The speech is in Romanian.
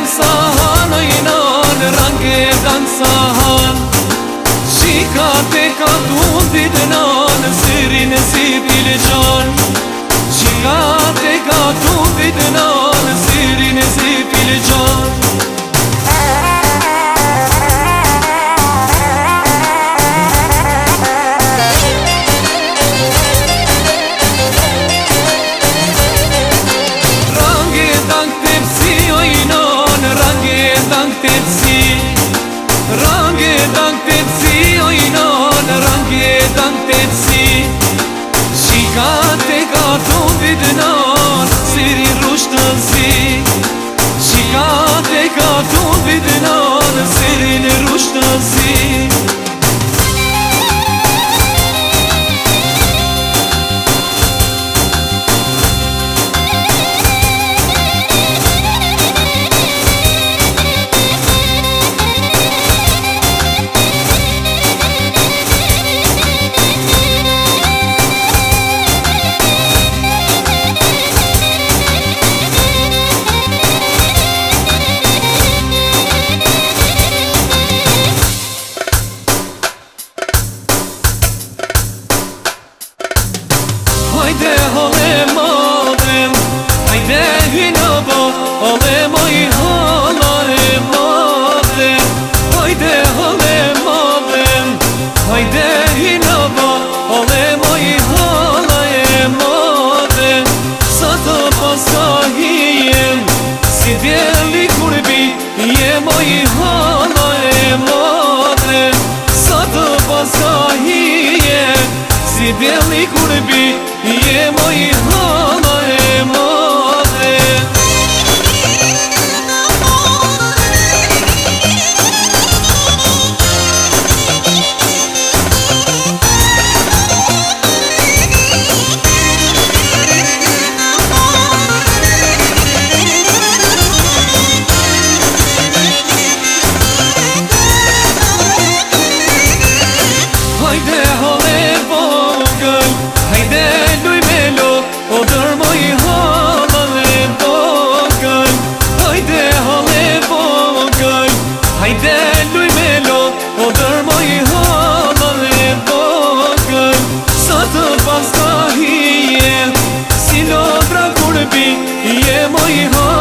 dansahan aynan range dansahan Shikate ka tundit nan sirin si piljan Shikate ka tundit nan sirin si piljan Range dang tetsi oinon range dang tetsi Shikate ka tundit nan siri rushtësi Shikate ka tundit nan sirin rushtësi Hajde hale madem, hajde hinaba, hale moj hala e madem Hajde hale madem, hajde hinaba, hale moj hala e madem Sa të paska hijem, si djeli kurbi, je moj hala e madem Sa të paska hijem, si djeli kurbi Je moj hala e madhe Hajde hale vogël, hajde luj me lo, o dër moj hala e vogël Hajde hale vogël, hajde luj me lo, o dër moj hala e vogël Sa të paska hije, si lodra kurbi, je moj hala